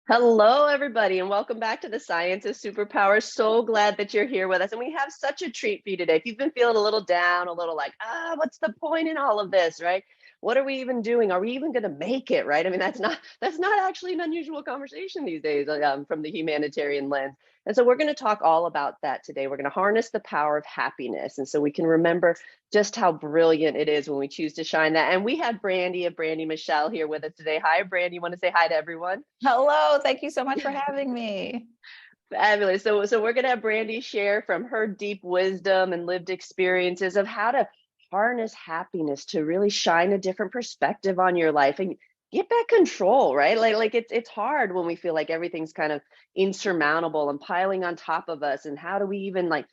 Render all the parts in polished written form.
Hello, everybody, and welcome back to the Science of Superpowers. So glad that you're here with us. And we have such a treat for you today. If you've been feeling a little down, a little like, what's the point in all of this, right? What are we even doing? Are we even going to make it, right? I mean, that's not actually an unusual conversation these days from the humanitarian lens. And so we're going to talk all about that today. We're going to harness the power of happiness, and so we can remember just how brilliant it is when we choose to shine that. And we have Brandi of Brandi Michelle here with us today. Hi, Brandi. You want to say hi to everyone? Hello, thank you so much for having me. Fabulous. So we're gonna have Brandi share from her deep wisdom and lived experiences of how to harness happiness to really shine a different perspective on your life and get back control, right? Like it's hard when we feel like everything's kind of insurmountable and piling on top of us. And how do we even like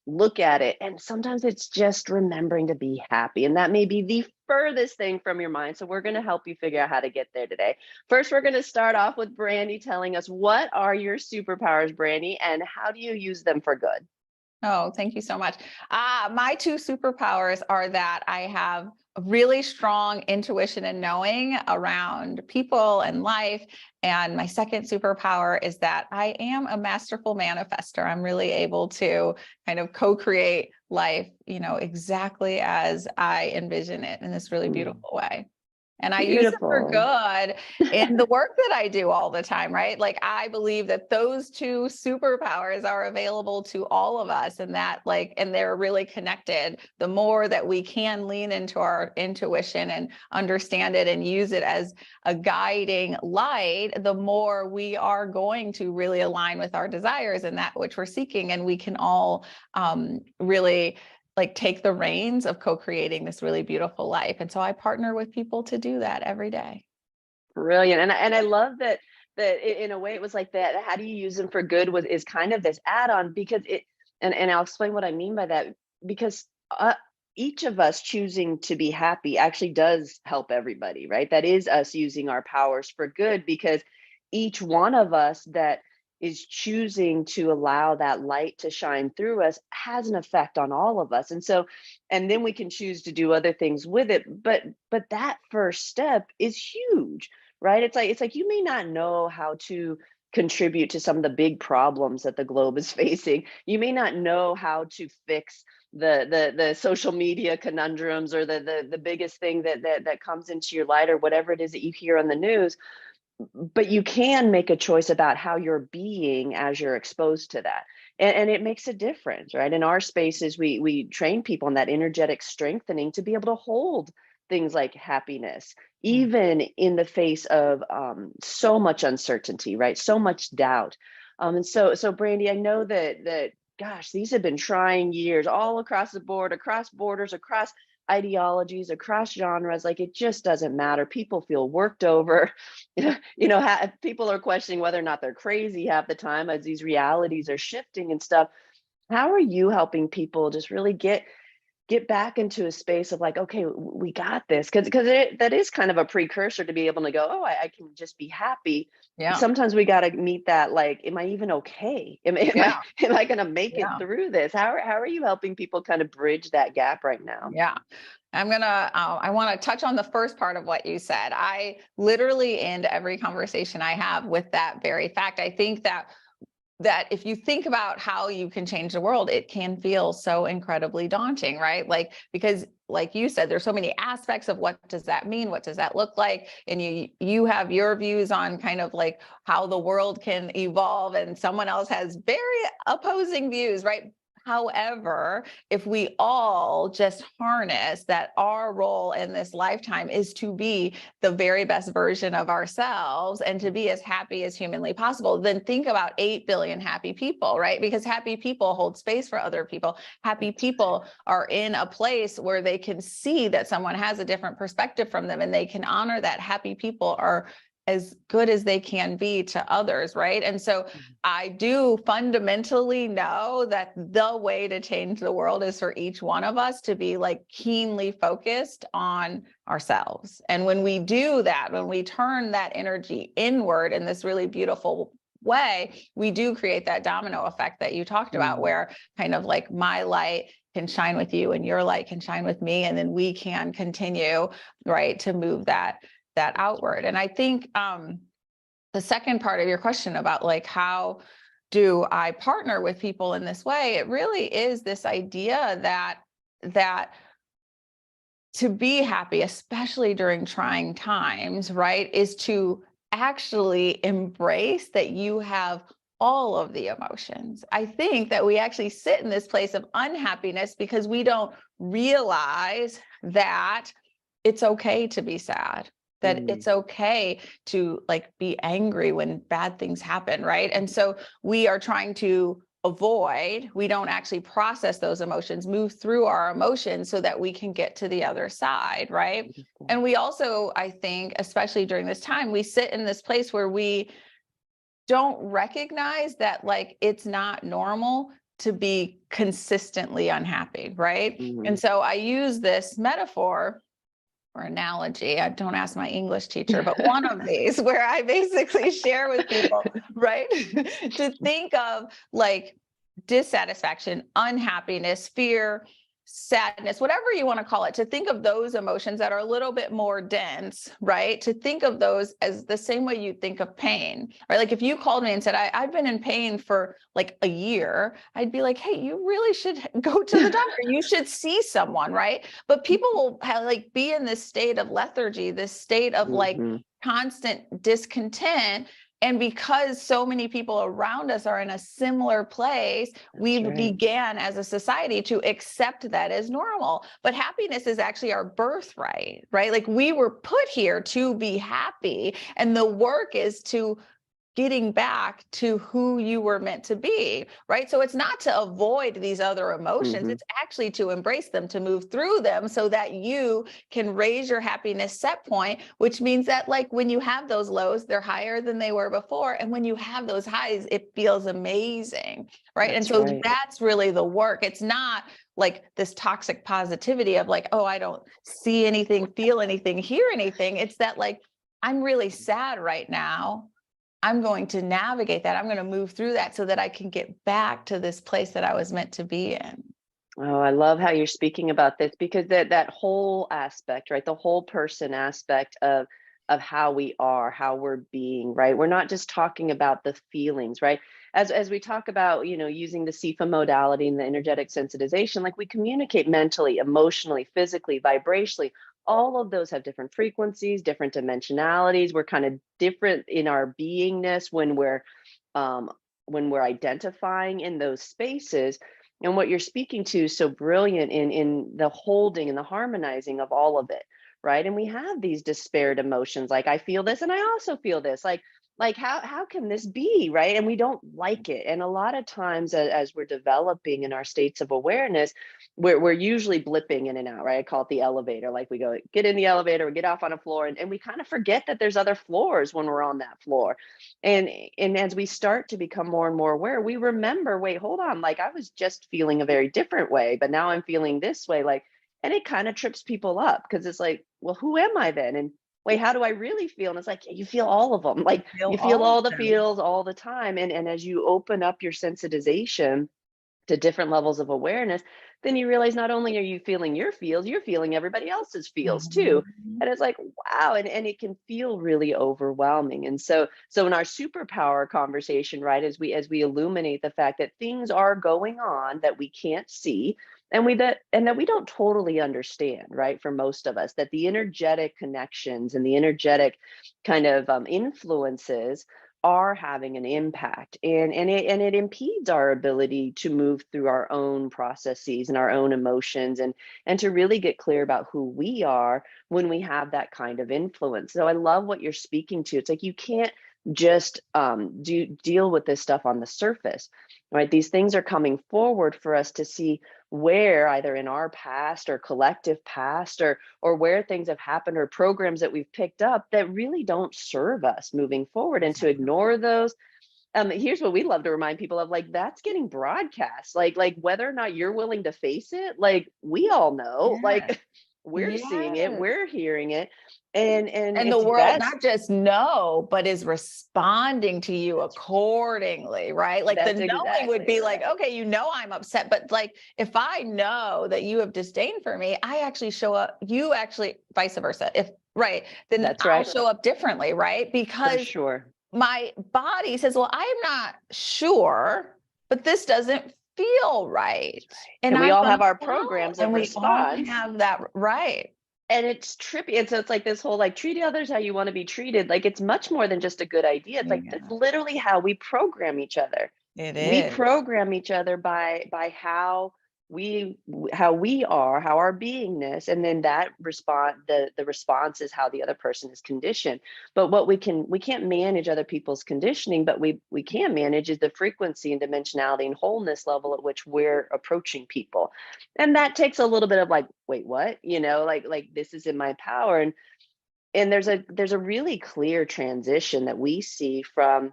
look at it? And sometimes it's just remembering to be happy. And that may be the furthest thing from your mind. So we're going to help you figure out how to get there today. First, we're going to start off with Brandi telling us, what are your superpowers, Brandi, and how do you use them for good? Oh, thank you so much. My two superpowers are that I have a really strong intuition and knowing around people and life. And my second superpower is that I am a masterful manifester. I'm really able to kind of co-create life, exactly as I envision it in this really Mm, beautiful way. And I use it for beautiful. good in the work that I do all the time, right? Like I believe that those two superpowers are available to all of us and they're really connected. The more that we can lean into our intuition and understand it and use it as a guiding light, the more we are going to really align with our desires and that which we're seeking. And we can all really like take the reins of co-creating this really beautiful life. And so I partner with people to do that every day. Brilliant. And I love that in a way it was like that. How do you use them for good was is kind of this add-on because and I'll explain what I mean by that because each of us choosing to be happy actually does help everybody, right? That is us using our powers for good because each one of us that is choosing to allow that light to shine through us has an effect on all of us. And so and then we can choose to do other things with it, but that first step is huge, right? It's like you may not know how to contribute to some of the big problems that the globe is facing. You may not know how to fix the social media conundrums or the biggest thing that comes into your light or whatever it is that you hear on the news, but you can make a choice about how you're being as you're exposed to that. And it makes a difference, right? In our spaces, we train people in that energetic strengthening to be able to hold things like happiness, even in the face of so much uncertainty, right? So much doubt. And so Brandi, I know that gosh, these have been trying years all across the board, across borders, across ideologies, across genres. Like it just doesn't matter. People feel worked over. People are questioning whether or not they're crazy half the time as these realities are shifting and stuff. How are you helping people just really get back into a space of like, okay, we got this, because that is kind of a precursor to be able to go, oh, I can just be happy. Yeah. Sometimes we got to meet that, like, am I even okay? am, am Yeah. i am I going to make it Yeah. through this? How are you helping people kind of bridge that gap right now? Yeah. I want to touch on the first part of what you said. I literally end every conversation I have with that very fact. I think that if you think about how you can change the world, it can feel so incredibly daunting, right? Like, because like you said, there's so many aspects of what does that mean? What does that look like? And you have your views on kind of like how the world can evolve, and someone else has very opposing views, right? However, if we all just harness that our role in this lifetime is to be the very best version of ourselves and to be as happy as humanly possible, then think about 8 billion happy people, right? Because happy people hold space for other people. Happy That's people are in a place where they can see that someone has a different perspective from them and they can honor that. Happy people are as good as they can be to others, right? And so right. I do fundamentally know that the way to change the world is for each one of us to be like keenly focused on ourselves. And when we do that, when we turn that energy inward in this really beautiful way, we do create that domino effect that you talked about, Mm. where kind of like my light can shine with you and your light can shine with me. And then we can continue, right, to move that outward. And I think the second part of your question about like, how do I partner with people in this way? It really is this idea that to be happy, especially during trying times, right, is to actually embrace that you have all of the emotions. I think that we actually sit in this place of unhappiness because we don't realize that it's okay to be sad, that Mm, it's okay to like be angry when bad things happen, right? And so we are trying to avoid, we don't actually process those emotions, move through our emotions so that we can get to the other side, right? beautiful. And we also, I think, especially during this time, we sit in this place where we don't recognize that like it's not normal to be consistently unhappy, right? And Mm. so I use this metaphor or analogy. I don't ask my English teacher, but one of these where I basically share with people, right, to think of like dissatisfaction, unhappiness, fear, sadness, whatever you want to call it, to think of those emotions that are a little bit more dense, right? To think of those as the same way you think of pain, right? Like if you called me and said, I've been in pain for like a year, I'd be like, hey, you really should go to the doctor. You should see someone, right? But people will have, like be in this state of lethargy, this state of like Mhm. constant discontent. And because so many people around us are in a similar place, That's we right. began as a society to accept that as normal. But happiness is actually our birthright, right? Like we were put here to be happy. And the work is to getting back to who you were meant to be, right? So it's not to avoid these other emotions, Mhm. it's actually to embrace them, to move through them so that you can raise your happiness set point, which means that like when you have those lows, they're higher than they were before. And when you have those highs, it feels amazing, right? And That's so right. that's really the work. It's not like this toxic positivity of like, oh, I don't see anything, feel anything, hear anything. It's that like, I'm really sad right now. I'm going to navigate that. I'm going to move through that so that I can get back to this place that I was meant to be in. Oh, I love how you're speaking about this because that whole aspect, right? The whole person aspect of how we are, how we're being, right? We're not just talking about the feelings, right? As we talk about, using the CIFA modality and the energetic sensitization, like we communicate mentally, emotionally, physically, vibrationally. All of those have different frequencies, different dimensionalities. We're kind of different in our beingness um, when we're identifying in those spaces. And what you're speaking to is so brilliant in the holding and the harmonizing of all of it, right? And we have these disparate emotions, like I feel this and I also feel this, like how can this be, right? And we don't like it. And a lot of times as we're developing in our states of awareness, we're usually blipping in and out, right? I call it the elevator. Like we go get in the elevator, we get off on a floor, and we kind of forget that there's other floors when we're on that floor. and and as we start to become more and more aware, we remember, wait, hold on, like I was just feeling a very different way, but now I'm feeling this way, like, and it kind of trips people up because it's like, well, who am I then? And wait, how do I really feel? And it's like, you feel all of them. Like Feel you feel all of all the them. feels all the time. And as you open up your sensitization to different levels of awareness, then you realize not only are you feeling your feels, you're feeling everybody else's feels too. Mhm. And it's like, wow, and it can feel really overwhelming. And so in our superpower conversation, right, as we illuminate the fact that things are going on that we can't see, and that we don't totally understand, right, for most of us, that the energetic connections and the energetic kind of influences are having an impact, and it impedes our ability to move through our own processes and our own emotions, and to really get clear about who we are when we have that kind of influence. So I love what you're speaking to. It's like you can't just deal with this stuff on the surface, right? These things are coming forward for us to see where, either in our past or collective past, or where things have happened, or programs that we've picked up that really don't serve us moving forward, and to ignore those. Here's what we love to remind people of, like, that's getting broadcast, like whether or not you're willing to face it, like we all know, Yes. like we're seeing it, Yes. we're hearing it, and And the it's world best. not just know, but is responding to you accordingly, right? Like the That's knowing would exactly be like, right. okay, I'm upset, but like if I know that you have disdain for me, I actually show up, you actually vice versa. If right, then That's I'll right. show up differently, right? For Because sure. my body says, well, I'm not sure, but this doesn't feel right. And we I'm all going have to our follow. programs And of we all response. have that right. And it's trippy. And so it's like this whole like treat others how you want to be treated. Like it's much more than just a good idea. It's like that's Yeah, literally how we program each other. it We is. program each other by how we are, how our beingness, and then that respond the response is how the other person is conditioned. But what we can't manage other people's conditioning, but we can manage is the frequency and dimensionality and wholeness level at which we're approaching people. And that takes a little bit of like, wait, what? Like this is in my power. And there's a really clear transition that we see from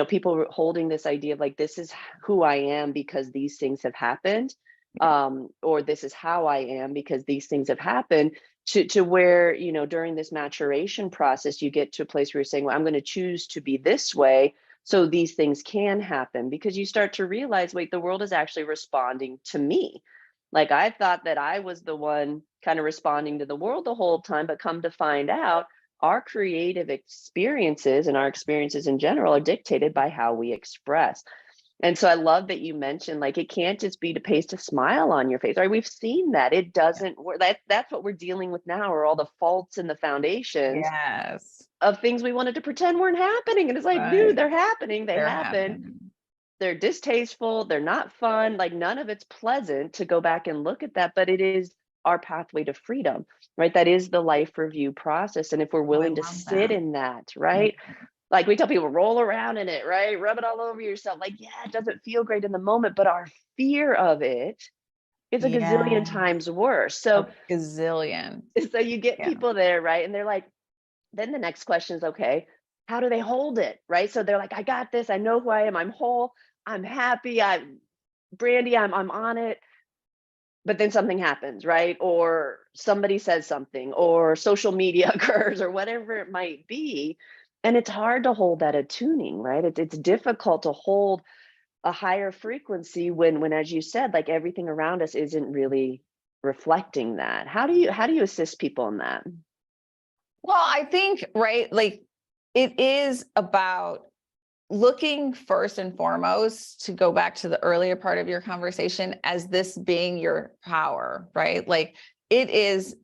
people holding this idea of like this is who I am because these things have happened, or this is how I am because these things have happened, to where during this maturation process you get to a place where you're saying, well, I'm going to choose to be this way so these things can happen, because you start to realize, wait, the world is actually responding to me. Like I thought that I was the one kind of responding to the world the whole time, but come to find out, our creative experiences and our experiences in general are dictated by how we express. And so I love that you mentioned like it can't just be to paste a smile on your face. Right? We've seen that it doesn't work. That's what we're dealing with now, are all the faults and the foundations Yes. of things we wanted to pretend weren't happening. And it's like, dude, Right. they're happening. They They're happen. happening. They're distasteful, they're not fun, like none of it's pleasant to go back and look at that, but it is our pathway to freedom, right? That is the life review process. And if we're Oh, I willing to love sit that. in that, Mhm. right? Like we tell people, roll around in it, right? Rub it all over yourself. Like, yeah, it doesn't feel great in the moment, but our fear of it is a gazillion Yeah. times worse. A So, gazillion. so you get Yeah. people there, right? And they're like, then the next question is, okay, how do they hold it, right? So they're like, I got this. I know who I am. I'm whole. I'm happy. Brandi, I'm on it. But then something happens, right? Or somebody says something, or social media occurs, or whatever it might be. And it's hard to hold that attuning, right? It's difficult to hold a higher frequency when, as you said, like everything around us isn't really reflecting that. How do you assist people in that? Well, I think, right, like it is about looking first and foremost, to go back to the earlier part of your conversation, as this being your power, right? Like it is,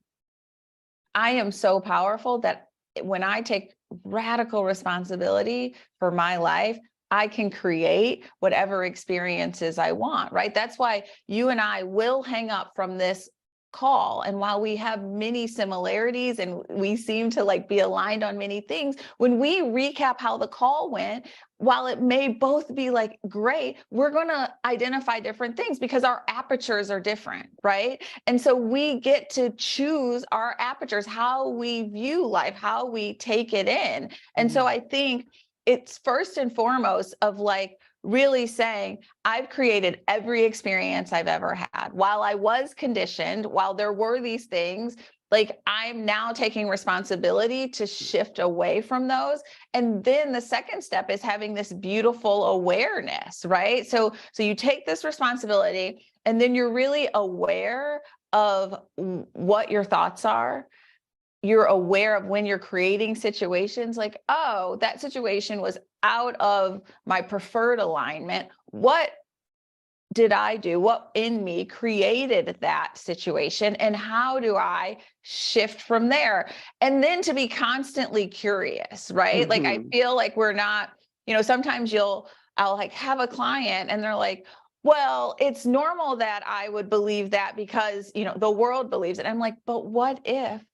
I am so powerful that when I take radical responsibility for my life, I can create whatever experiences I want, right? That's why you and I will hang up from this call. And while we have many similarities and we seem to like be aligned on many things, when we recap how the call went, while it may both be like great, we're going to identify different things because our apertures are different, right? And so we get to choose our apertures, how we view life, how we take it in. And so I think it's first and foremost of like really saying, I've created every experience I've ever had. While I was conditioned, while there were these things, like I'm now taking responsibility to shift away from those. And then the second step is having this beautiful awareness, right? So you take this responsibility and then you're really aware of what your thoughts are. You're aware of when you're creating situations like, oh, that situation was out of my preferred alignment. What did I do? What in me created that situation? And how do I shift from there? And then to be constantly curious, right? Like, I Mm-hmm. feel like we're not, sometimes I'll like have a client and they're like, well, it's normal that I would believe that because, the world believes it. I'm like, but what if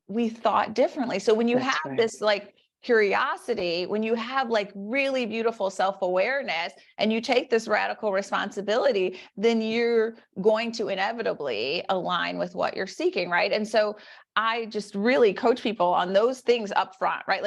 we thought differently? So when you have That's right. this like curiosity, when you have like really beautiful self-awareness and you take this radical responsibility, then you're going to inevitably align with what you're seeking, right? And so I just really coach people on those things up front, right?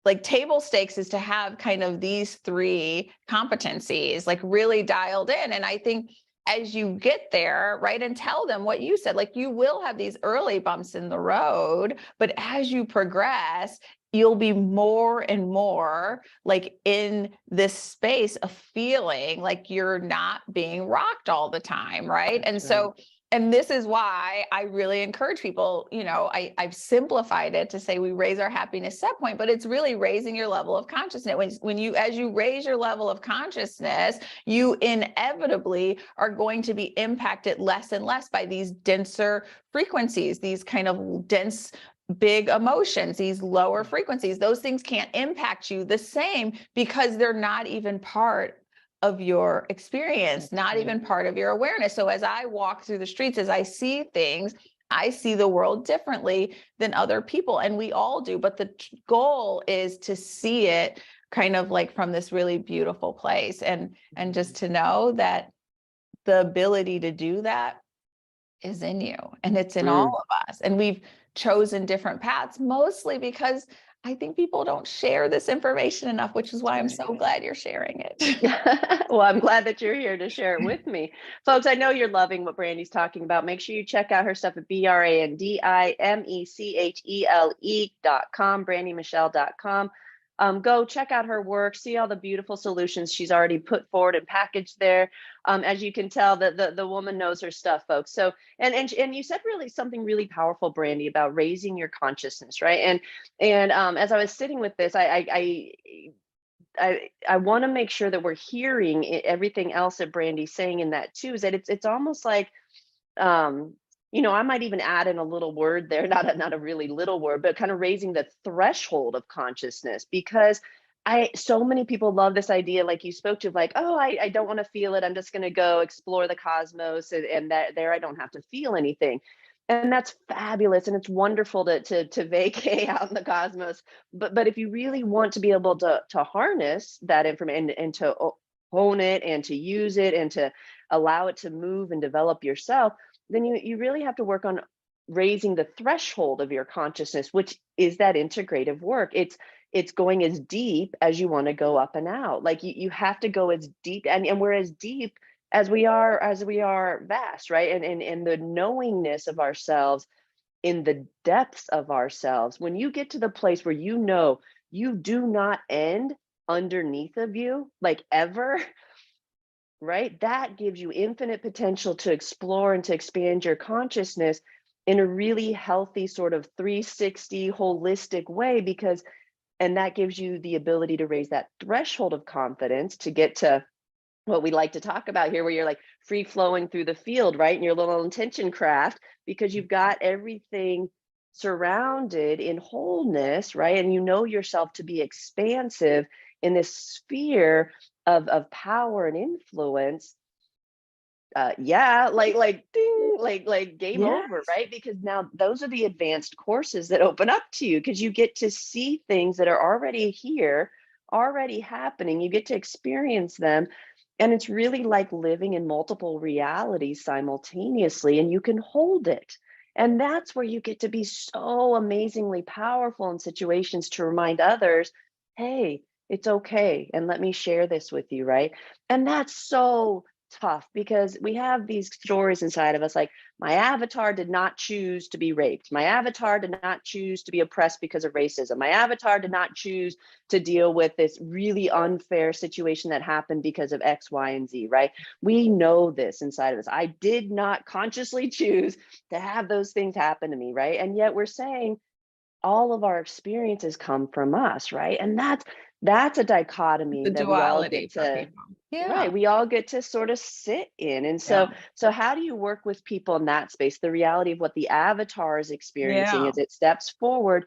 Like table stakes is to have kind of these three competencies like really dialed in. And I think as you get there, right, and tell them what you said, like you will have these early bumps in the road, but as you progress, you'll be more and more like in this space of feeling like you're not being rocked all the time, right? That's And so right. And this is why I really encourage people, I've simplified it to say we raise our happiness set point, but it's really raising your level of consciousness. As you raise your level of consciousness, you inevitably are going to be impacted less and less by these denser frequencies, these kind of dense, big emotions, these lower frequencies. Those things can't impact you the same because they're not even part of your experience, not even part of your awareness. So as I walk through the streets, as I see things, I see the world differently than other people, and we all do. But the goal is to see it kind of like from this really beautiful place, and just to know that the ability to do that is in you, and it's in all of us. And we've chosen different paths, mostly because I think people don't share this information enough, which is why I'm so glad you're sharing it. Well, I'm glad that you're here to share it with me. Folks, I know you're loving what Brandi's talking about. Make sure you check out her stuff at BrandiMechele.com, brandymichelle.com. Go check out her work, see all the beautiful solutions she's already put forward and packaged there. As you can tell, the woman knows her stuff, folks. So, and you said really something really powerful, Brandi, about raising your consciousness, right? And as I was sitting with this, I want to make sure that we're hearing everything else that Brandi's saying in that too. Is that it's almost like, I might even add in a little word there, not a really little word, but kind of raising the threshold of consciousness, because so many people love this idea, like you spoke to, like, oh, I don't want to feel it. I'm just going to go explore the cosmos, and that there I don't have to feel anything. And that's fabulous, and it's wonderful to vacate out in the cosmos. But if you really want to be able to harness that information and to hone it and to use it and to allow it to move and develop yourself, then you really have to work on raising the threshold of your consciousness, which is that integrative work. It's going as deep as you want to go up and out. Like you have to go as deep, and we're as deep as we are vast, right? And the knowingness of ourselves, in the depths of ourselves, when you get to the place where you know you do not end underneath of you, like ever, right? That gives you infinite potential to explore and to expand your consciousness in a really healthy sort of 360 holistic way, and that gives you the ability to raise that threshold of confidence to get to what we like to talk about here, where you're like free flowing through the field, right? In your little intention craft, because you've got everything surrounded in wholeness, right? And you know yourself to be expansive in this sphere of power and influence. Ding, like game over, right? Because now those are the advanced courses that open up to you, because you get to see things that are already here, already happening. You get to experience them. And it's really like living in multiple realities simultaneously, and you can hold it. And that's where you get to be so amazingly powerful in situations to remind others, hey, it's okay. And let me share this with you, right? And that's so tough, because we have these stories inside of us, like, my avatar did not choose to be raped. My avatar did not choose to be oppressed because of racism. My avatar did not choose to deal with this really unfair situation that happened because of X, Y, and Z, right? We know this inside of us. I did not consciously choose to have those things happen to me, right? And yet we're saying all of our experiences come from us, right? And that's a dichotomy The that we all duality get for to, people. Yeah. right, we all get to sort of sit in. And so how do you work with people in that space, the reality of what the avatar is experiencing Yeah. as it steps forward,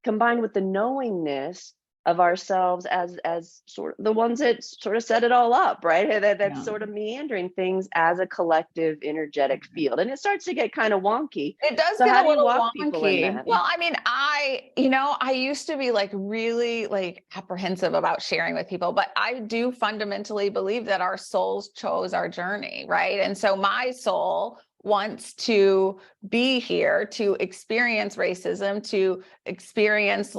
combined with the knowingness of ourselves as sort of the ones that sort of set it all up, right? That's sort of meandering things as a collective energetic field, and it starts to get kind of wonky. It does So get how a do you little walk people in wonky. that? Well, I mean, I used to be like really like apprehensive about sharing with people, but I do fundamentally believe that our souls chose our journey, right? And so my soul wants to be here to experience racism, to experience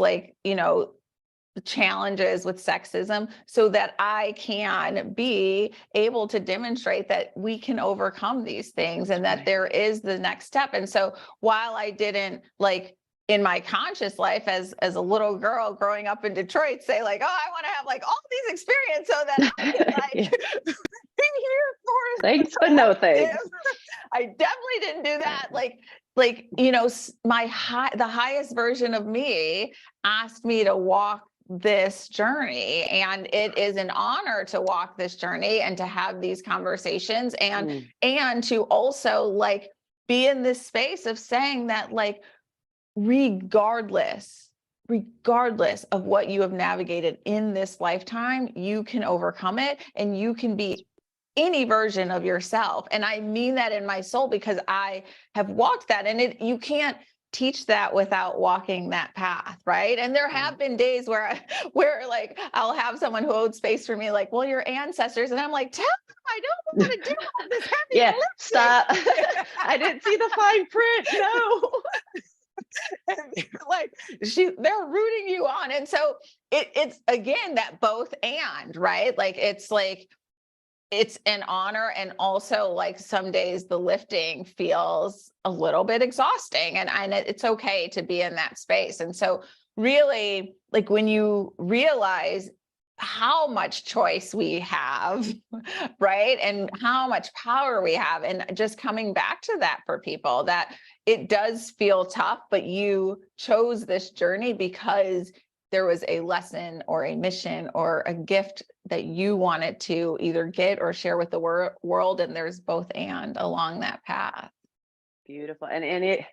the challenges with sexism, so that I can be able to demonstrate that we can overcome these things and that there is the next step. And so while I didn't, like, in my conscious life as a little girl growing up in Detroit, say like, oh, I want to have like all these experiences so that I can like Yeah. be here for Thanks, the but no thanks. collective. I definitely didn't do that. The highest version of me asked me to walk this journey, and it is an honor to walk this journey and to have these conversations, and to also like be in this space of saying that, like, regardless of what you have navigated in this lifetime, you can overcome it and you can be any version of yourself. And I mean that in my soul, because I have walked that, and you can't teach that without walking that path, right? And there have been days where like I'll have someone who holds space for me, like, well, your ancestors, and I'm like, tell them I don't want to do all this heavy Yeah, lifting. stop. I didn't see the fine print. No. Like they're rooting you on. And so it's again that both and, right? Like it's an honor, and also like some days the lifting feels a little bit exhausting, and it's okay to be in that space. And so really, like, when you realize how much choice we have, right, and how much power we have, and just coming back to that for people, that it does feel tough, but you chose this journey because there was a lesson or a mission or a gift that you wanted to either get or share with the world. And there's both and along that path. Beautiful. And it,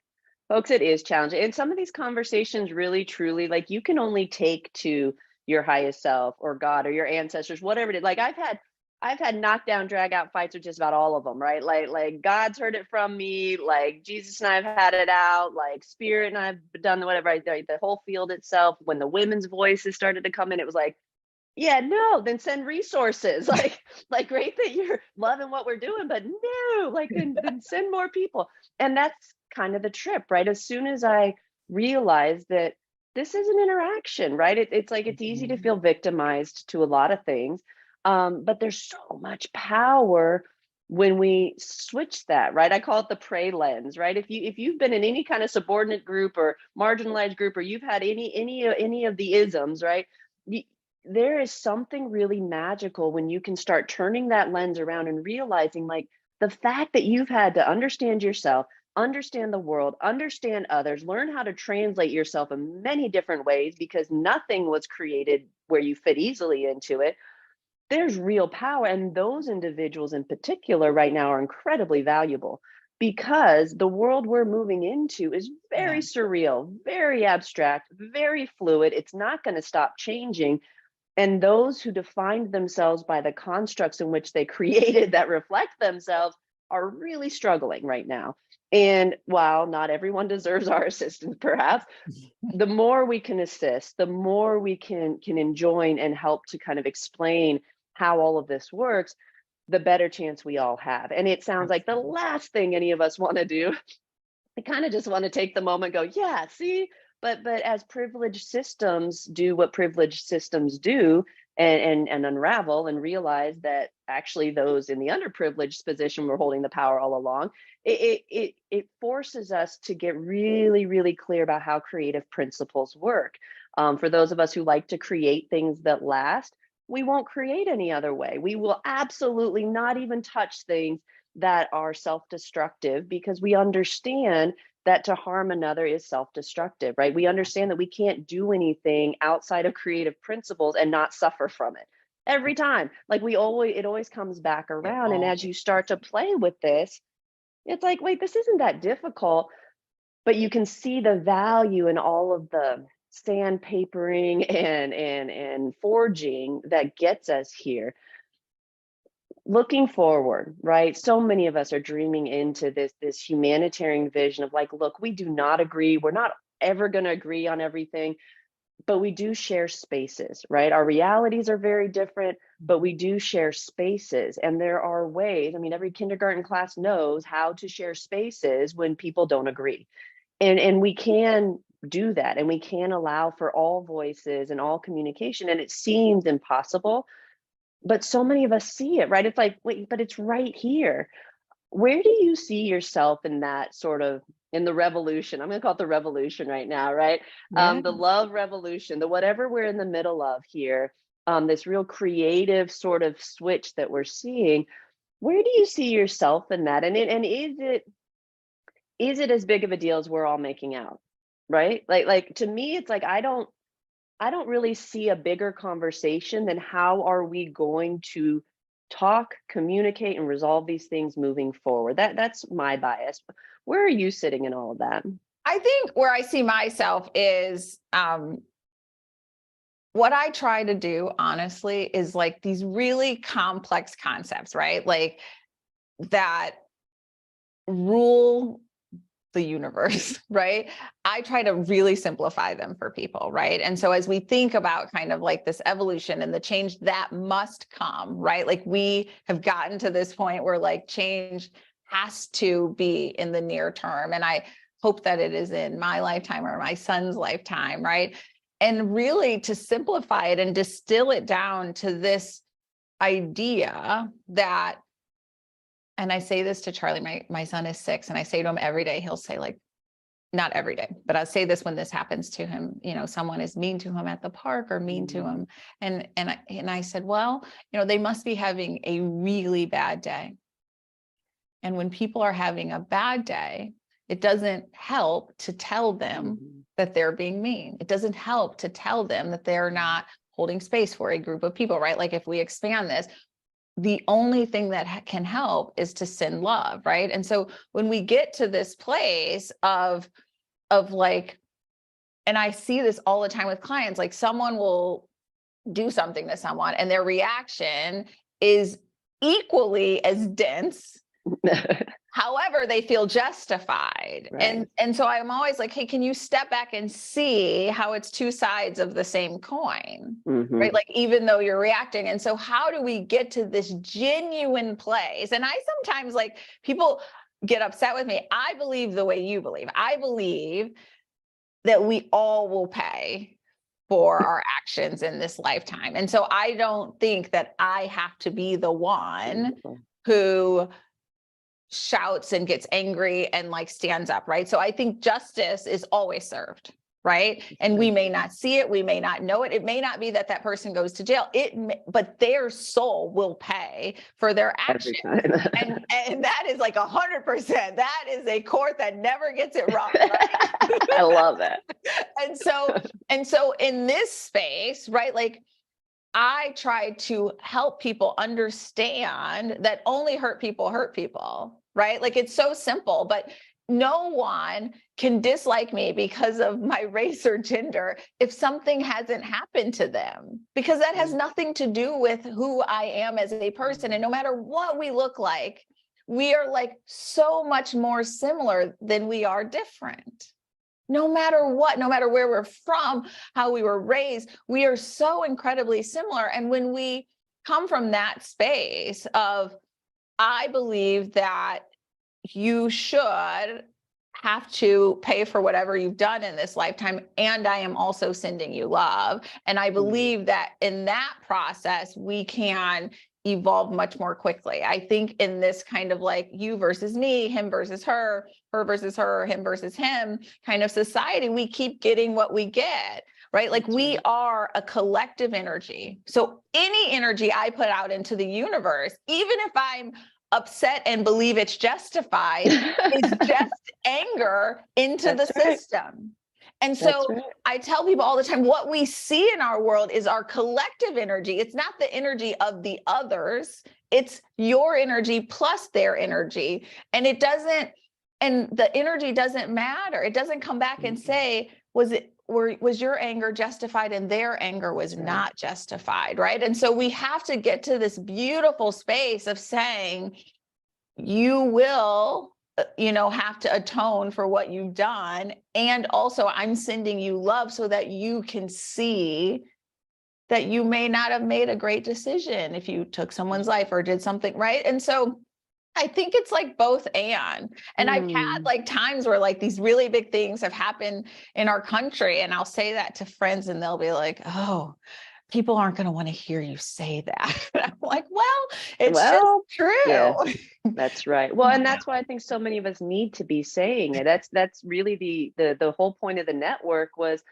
folks, it is challenging. And some of these conversations really, truly, like, you can only take to your highest self or God or your ancestors, whatever it is. Like, I've had knockdown, drag out fights with just about all of them, right? Like God's heard it from me, like Jesus and I've had it out, like Spirit and I've done whatever. The whole field itself. When the women's voices started to come in, it was like, yeah, no, then send resources. Like great that you're loving what we're doing, but no, like then send more people. And that's kind of the trip, right? As soon as I realized that this is an interaction, right? It's like, it's easy to feel victimized to a lot of things. But there's so much power when we switch that, right? I call it the prey lens, right? If you've been in any kind of subordinate group or marginalized group, or you've had any of the isms, right? There is something really magical when you can start turning that lens around and realizing, like, the fact that you've had to understand yourself, understand the world, understand others, learn how to translate yourself in many different ways, because nothing was created where you fit easily into it. There's real power. And those individuals in particular right now are incredibly valuable, because the world we're moving into is very surreal, very abstract, very fluid. It's not going to stop changing. And those who defined themselves by the constructs in which they created that reflect themselves are really struggling right now. And while not everyone deserves our assistance, perhaps, the more we can assist, the more we can enjoin and help to kind of explain how all of this works, the better chance we all have. And it sounds like the last thing any of us want to do. I kind of just want to take the moment and go, yeah, see, but as privileged systems do what privileged systems do, and unravel and realize that actually those in the underprivileged position were holding the power all along, it forces us to get really, really clear about how creative principles work. For those of us who like to create things that last, we won't create any other way. We will absolutely not even touch things that are self-destructive, because we understand that to harm another is self-destructive, right? We understand that we can't do anything outside of creative principles and not suffer from it every time. Like, it always comes back around. And as you start to play with this, it's like, wait, this isn't that difficult, but you can see the value in all of the sandpapering and forging that gets us here. Looking forward, right? So many of us are dreaming into this humanitarian vision of, like, look, we do not agree. We're not ever going to agree on everything, but we do share spaces, right? Our realities are very different, but we do share spaces. And there are ways, I mean, every kindergarten class knows how to share spaces when people don't agree. And we can do that, and we can allow for all voices and all communication. And it seems impossible, but so many of us see it, right? It's like, wait, but it's right here. Where do you see yourself in that sort of, in the revolution? I'm going to call it the revolution right now, right? The love revolution, the whatever we're in the middle of here, this real creative sort of switch that we're seeing. Where do you see yourself in that? And is it as big of a deal as we're all making out? Right? Like to me, it's like I don't really see a bigger conversation than how are we going to talk, communicate, and resolve these things moving forward. That's my bias. Where are you sitting in all of that? I think where I see myself is what I try to do, honestly, is like these really complex concepts, right? Like that rule the universe, right? I try to really simplify them for people, right? And so as we think about kind of like this evolution and the change that must come, right? Like we have gotten to this point where like change has to be in the near term. And I hope that it is in my lifetime or my son's lifetime, right? And really to simplify it and distill it down to this idea that, and I say this to Charlie, my son is 6, and I say to him every day, he'll say like, not every day, but I'll say this when this happens to him, someone is mean to him at the park or mean to him. And I said, well, they must be having a really bad day. And when people are having a bad day, it doesn't help to tell them that they're being mean. It doesn't help to tell them that they're not holding space for a group of people, right? Like if we expand this, the only thing that can help is to send love, right? And so when we get to this place of like, and I see this all the time with clients, like someone will do something to someone and their reaction is equally as dense. However, they feel justified. Right. And so I'm always like, hey, can you step back and see how it's two sides of the same coin? Right? Like, even though you're reacting. And so how do we get to this genuine place? And I sometimes like people get upset with me. I believe the way you believe. I believe that we all will pay for our actions in this lifetime. And so I don't think that I have to be the one who shouts and gets angry and like stands up, right? So I think justice is always served, right? And we may not see it, we may not know it. It may not be that that person goes to jail. But their soul will pay for their action. and that is like 100%. That is a court that never gets it wrong, right? I love it. And so in this space, right? Like I try to help people understand that only hurt people, right? Like it's so simple, but no one can dislike me because of my race or gender if something hasn't happened to them, because that has nothing to do with who I am as a person. And no matter what we look like, we are like so much more similar than we are different. No matter what, no matter where we're from, how we were raised, we are so incredibly similar. And when we come from that space of, I believe that you should have to pay for whatever you've done in this lifetime, and I am also sending you love. And I believe that in that process, we can evolve much more quickly. I think in this kind of like you versus me, him versus her versus her, him versus him kind of society, we keep getting what we get, right? Like we are a collective energy. So any energy I put out into the universe, even if I'm upset and believe it's justified, is just anger into the system. And so I tell people all the time, what we see in our world is our collective energy. It's not the energy of the others. It's your energy plus their energy. And the energy doesn't matter. It doesn't come back and say, was your anger justified and their anger was not justified, right? And so we have to get to this beautiful space of saying, you will have to atone for what you've done. And also I'm sending you love so that you can see that you may not have made a great decision if you took someone's life or did something, right? And so I think it's like both and I've had like times where like these really big things have happened in our country, and I'll say that to friends and they'll be like, oh, people aren't going to want to hear you say that. I'm like, well, it's just true. Yeah, that's right. Well, and that's why I think so many of us need to be saying it. That's really the whole point of the network was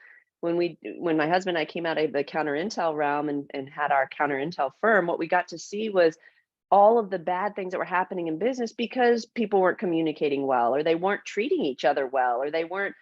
when my husband and I came out of the counter intel realm and had our counter intel firm, what we got to see was all of the bad things that were happening in business because people weren't communicating well, or they weren't treating each other well, or they weren't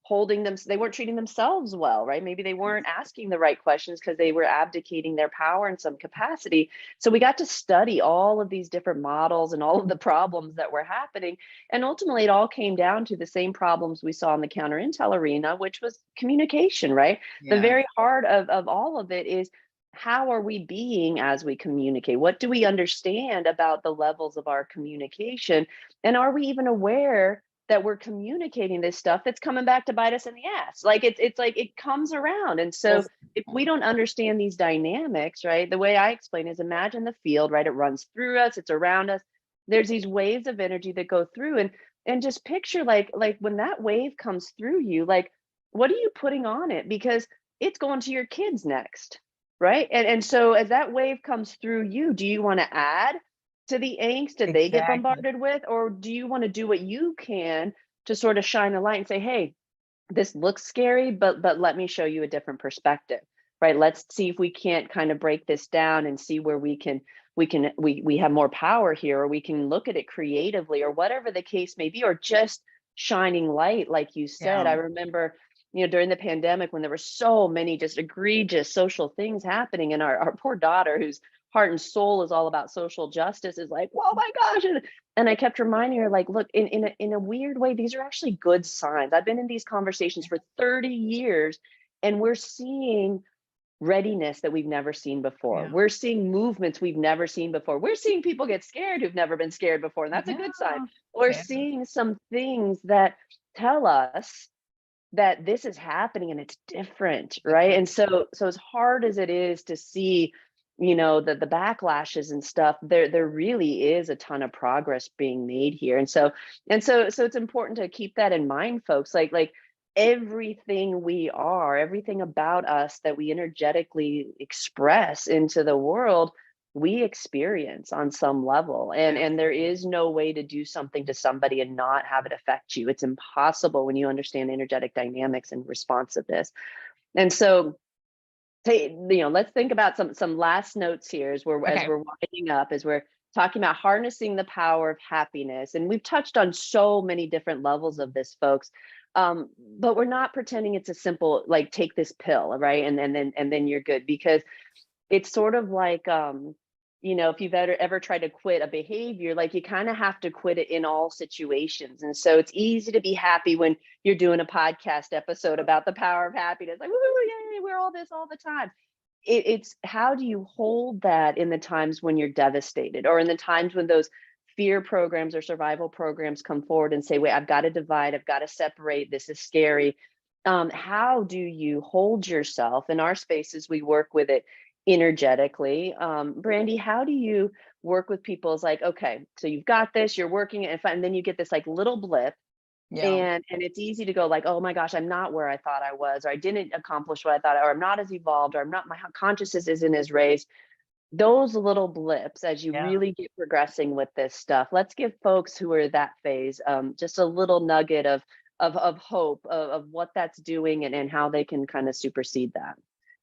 they weren't treating themselves well, right? Maybe they weren't asking the right questions because they were abdicating their power in some capacity. So we got to study all of these different models and all of the problems that were happening. And ultimately, it all came down to the same problems we saw in the counter intel arena, which was communication, right? The Yeah. very heart of all of it is, how are we being as we communicate? What do we understand about the levels of our communication? And are we even aware that we're communicating this stuff that's coming back to bite us in the ass? Like it's like it comes around. And so Well, if we don't understand these dynamics, right? The way I explain is, imagine the field, right? It runs through us, it's around us. There's these waves of energy that go through, and just picture like when that wave comes through you, like what are you putting on it? Because it's going to your kids next, right? And so as that wave comes through you, do you want to add to the angst that they get exactly. bombarded with, or do you want to do what you can to sort of shine a light and say, hey, this looks scary, but let me show you a different perspective, right? Let's see if we can't kind of break this down and see where we have more power here, or we can look at it creatively, or whatever the case may be, or just shining light, like you said. Yeah. I remember, during the pandemic, when there were so many just egregious social things happening, and our poor daughter, whose heart and soul is all about social justice, is like, oh my gosh. And I kept reminding her, like, look, in a weird way, these are actually good signs. I've been in these conversations for 30 years, and we're seeing readiness that we've never seen before. Yeah. We're seeing movements we've never seen before. We're seeing people get scared who've never been scared before, and that's a Yeah. good sign. We're Yeah. seeing some things that tell us that this is happening and it's different, right? Different. And so as hard as it is to see, the backlashes and stuff, there really is a ton of progress being made here. And so it's important to keep that in mind, folks. Like everything we are, everything about us that we energetically express into the world, we experience on some level. And there Absolutely. is no way to do something to somebody and not have it affect you. It's impossible when you understand energetic dynamics and responsiveness. And so, let's think about some last notes here as Okay. we're winding up, as we're talking about harnessing the power of happiness. And we've touched on so many different levels of this, folks. But we're not pretending it's a simple, like, take this pill, right? And then you're good, because it's sort of like, if you've ever tried to quit a behavior, like, you kind of have to quit it in all situations. And so it's easy to be happy when you're doing a podcast episode about the power of happiness, like, woohoo, yay, we're all this all the time. It's how do you hold that in the times when you're devastated, or in the times when those fear programs or survival programs come forward and say, wait, I've got to divide, I've got to separate, this is scary. How do you hold yourself? In our spaces, we work with it energetically. Brandi, how do you work with people? It's like, okay, so you've got this, you're working it, and then you get this like little blip, Yeah. and it's easy to go like, oh my gosh, I'm not where I thought I was, or I didn't accomplish what I thought, or I'm not as evolved, or I'm not, my consciousness isn't as raised. Those little blips, as you Yeah. really get progressing with this stuff, let's give folks who are at that phase, just a little nugget of hope of what that's doing, and how they can kind of supersede that.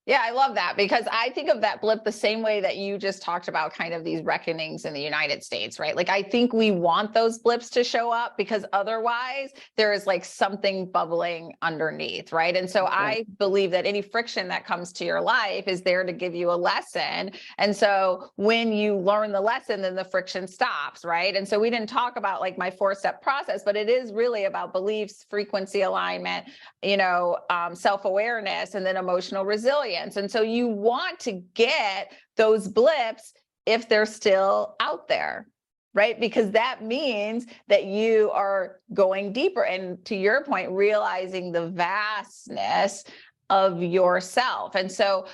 Yeah, I love that, because I think of that blip the same way that you just talked about kind of these reckonings in the United States, right? Like, I think we want those blips to show up, because otherwise there is like something bubbling underneath, right? And so Right. I believe that any friction that comes to your life is there to give you a lesson. And so when you learn the lesson, then the friction stops, right? And so we didn't talk about like my 4-step process, but it is really about beliefs, frequency alignment, self-awareness, and then emotional resilience. And so you want to get those blips if they're still out there, right? Because that means that you are going deeper. And to your point, realizing the vastness of yourself. And so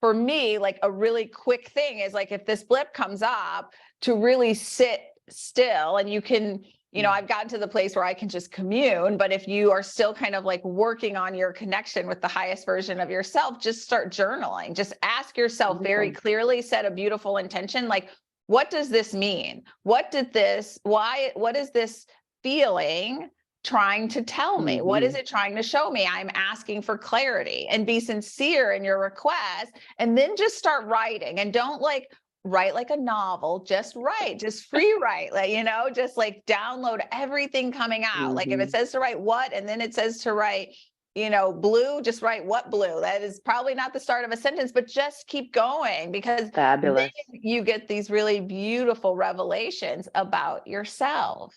for me, like, a really quick thing is, like, if this blip comes up, to really sit still, and you can, I've gotten to the place where I can just commune, but if you are still kind of like working on your connection with the highest version of yourself, just start journaling. Just ask yourself very Beautiful. clearly, set a beautiful intention. Like, what does this mean? What is this feeling trying to tell me? What is Mhm. it trying to show me? I'm asking for clarity, and be sincere in your request, and then just start writing. And don't like write like a novel, just write, just free write, like, just like download everything coming out. Like if it says to write what, and then it says to write, blue, just write what blue. That is probably not the start of a sentence, but just keep going, because then Fabulous. you get these really beautiful revelations about yourself.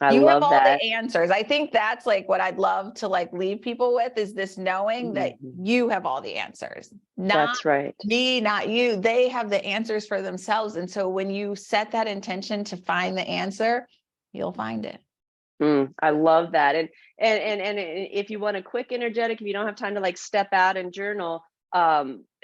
I You have love all that. the answers. I think that's like what I'd love to like leave people with, is this knowing that you have all the answers, not That's right. me, not you. They have the answers for themselves. And so when you set that intention to find the answer, you'll find it. I love that. And if you want a quick energetic, if you don't have time to like step out and journal,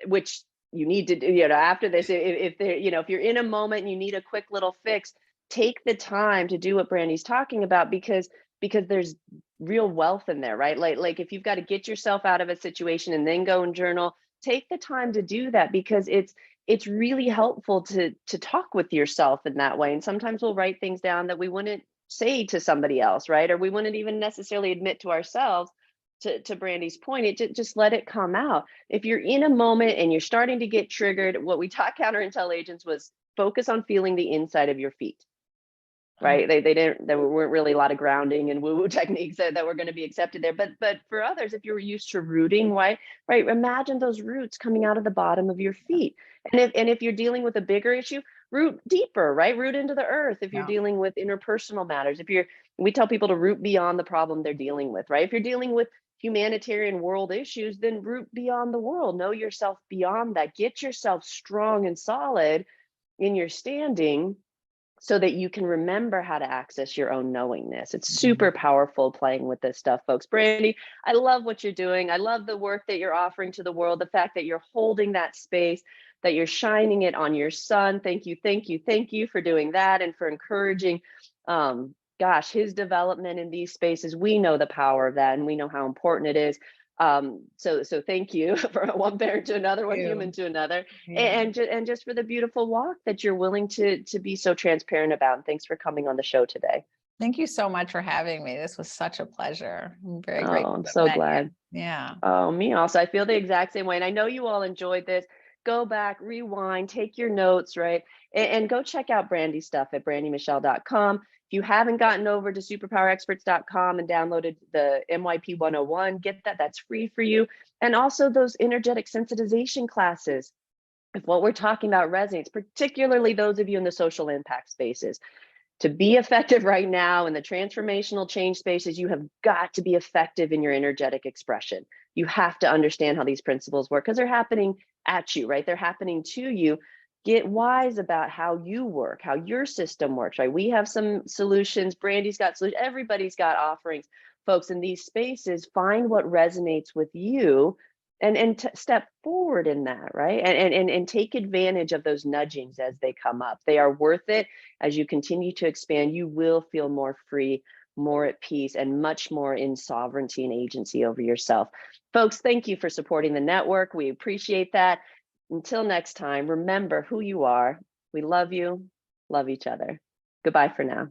which you need to do, after this, if there, if you're in a moment and you need a quick little fix, take the time to do what Brandy's talking about, because there's real wealth in there, right? Like if you've got to get yourself out of a situation and then go and journal, take the time to do that, because it's really helpful to talk with yourself in that way. And sometimes we'll write things down that we wouldn't say to somebody else, right? Or we wouldn't even necessarily admit to ourselves. To Brandy's point, just let it come out. If you're in a moment and you're starting to get triggered, what we taught counter intel agents was focus on feeling the inside of your feet. Right? There weren't really a lot of grounding and woo-woo techniques that were going to be accepted there. But for others, if you're used to rooting, right? Imagine those roots coming out of the bottom of your feet. And if you're dealing with a bigger issue, root deeper, right? Root into the earth. If you're dealing with interpersonal matters, we tell people to root beyond the problem they're dealing with, right? If you're dealing with humanitarian world issues, then root beyond the world. Know yourself beyond that. Get yourself strong and solid in your standing, so that you can remember how to access your own knowingness. It's super powerful playing with this stuff, folks. Brandi, I love what you're doing. I love the work that you're offering to the world, the fact that you're holding that space, that you're shining it on your son. Thank you, thank you, thank you for doing that and for encouraging, his development in these spaces. We know the power of that, and we know how important it is. So thank you for one parent to another, one human to another, and just for the beautiful walk that you're willing to be so transparent about. And thanks for coming on the show today. Thank you so much for having me. This was such a pleasure. I'm very grateful. I'm so glad. Yeah. Oh, me also. I feel the exact same way. And I know you all enjoyed this. Go back, rewind, take your notes, right? And go check out Brandy's stuff at brandymichelle.com. If you haven't gotten over to superpowerexperts.com and downloaded the MYP 101, get that. That's free for you. And also those energetic sensitization classes. If what we're talking about resonates, particularly those of you in the social impact spaces, to be effective right now in the transformational change spaces, you have got to be effective in your energetic expression. You have to understand how these principles work, because they're happening at you, right? They're happening to you. Get wise about how you work, how your system works, right? We have some solutions. Brandy's got solutions. Everybody's got offerings. Folks, in these spaces, find what resonates with you and step forward in that, right? And take advantage of those nudgings as they come up. They are worth it. As you continue to expand, you will feel more free, more at peace, and much more in sovereignty and agency over yourself. Folks, thank you for supporting the network. We appreciate that. Until next time, remember who you are. We love you, love each other. Goodbye for now.